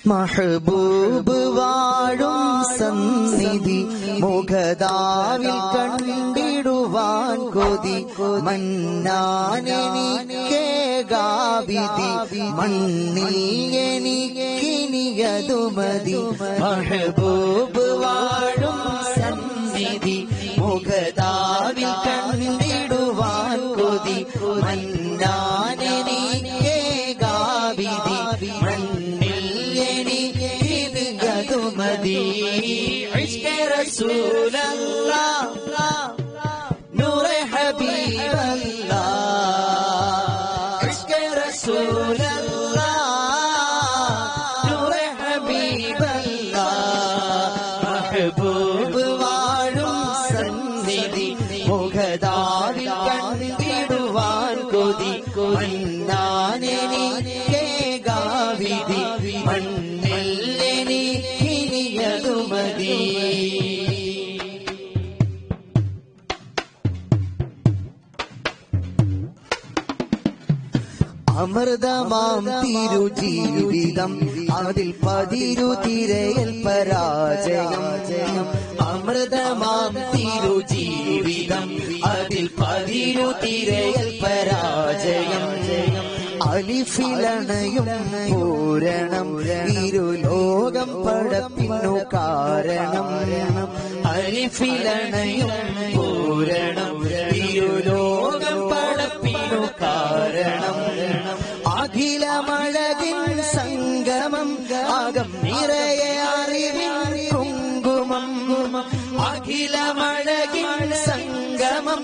മഹബൂബ് വാഴും സന്നിധി മുഖദാവിൽ കണ്ടിടുവാൻ കൊതി മന്നാനെനിക്കേകാവിധി മണ്ണിൽ എനിക്കിനിയതു മതി. മഹബൂബ് വാഴും സന്നിധി മുഖദാവിൽ കണ്ടിടുവാൻ കൊതി മന്നാനെനിക്കേകാവിധി മണ്ണിൽ എനിക്കിനിയതു മതി. ഇശ്ക് റസൂലല്ലാഹ് നൂറെ ഹബീബല്ലാഹ് ഇശ്ക് റസൂലല്ലാഹ് നൂറെ ഹബീബല്ലാഹ് മഹബൂബ് വാഴും സന്നിധി മുഖദാവിൽ കണ്ടിടുവാൻ കൊതി മന്നാനെനിക്കേകാവിധി മണ്ണിൽ എനിക്കിനിയതു മതി. അമൃതമാം തിരുജീവിതം അതിൽ പതിരുതിരയൽ പരാജയം. അമൃതമാം തിരുജീവിതം അതിൽ പതിരുതിരയൽ പരാജയം. അലിഫിലണയും പൂരണം ഇരുലോകം പടപ്പിന്നു കാരണം. അലിഫിലണയും പൂരണം ഇരുലോകം പടപ്പിന്നു കാരണം. അഖിലമഴകിൻ സംഗമം അകം നിറയെ അറിവിൻ കുങ്കുമം. അഖിലമഴകിൻ സംഗമം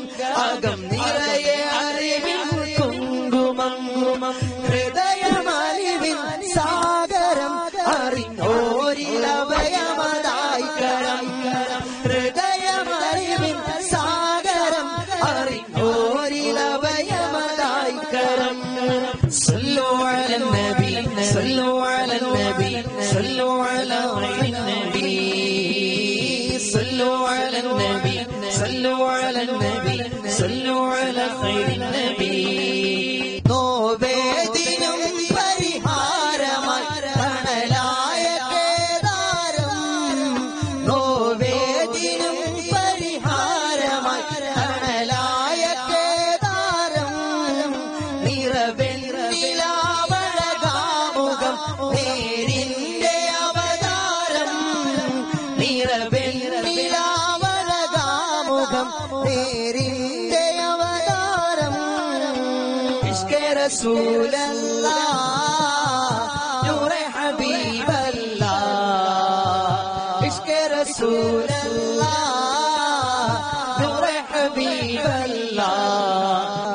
അകം നിറയെ അറിവിൻ കുങ്കുമം. ഹൃദയമറിവിൻ സാഗരം അറിഞ്ഞോരിലഭയമതായി കരം. ഹൃദയമറിവിൻ സാഗരം അറിഞ്ഞോരിലഭയമതായി കരം. സല്ലു അലൻ നബി സല്ലു അലൻ നബി സല്ലു അലാ ഖൈറിൻ നബി സല്ലു അലൻ നബി സല്ലു അലൻ നബി സല്ലു അലാ ഖൈറിൻ നബി. നോവേദിനും പരിഹാരമായി തണലായ കേദാരം. നോവേദിനും പരിഹാരമായി തണലായ കേദാരം. നിറവെണ്ണിലാവഴകാമുഖം നേരിന്റെ അവതാരം. നിറവെണ്ണിലാവഴകാമുഖം നേരിന്റെ അവതാരം. ഇശ്ക് റസൂലല്ലാഹ് നൂറെ ഹബീബല്ലാഹ് ഇശ്ക് റസൂലല്ലാഹ് നൂറെ ഹബീബല്ലാഹ്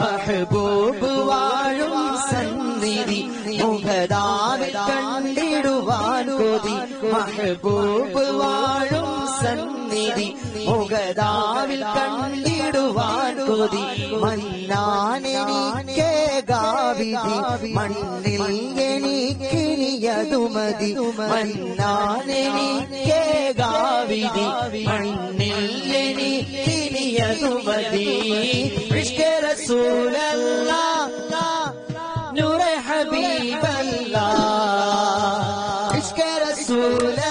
മഹബൂബ് വാഴും സന്നിധി മുഖദാവിൽ കണ്ടിടുവാൻ കൊതി. മഹബൂബ് വാഴും സന്നിധി മുഖദാവിൽ കണ്ടിടുവാൻ കൊതി മന്നാനെനിക്കേകാവിധി മണ്ണിൽ എനിക്കിനിയതു മതി. മന്നാനെനിക്കേകാവിധി മണ്ണിൽ എനിക്കിനിയതു മതി. ഇശ്ക് റസൂലല്ലാഹ് നൂറെ ഹബീബല്ലാഹ് ഇശ്ക് റസൂലല്ലാഹ്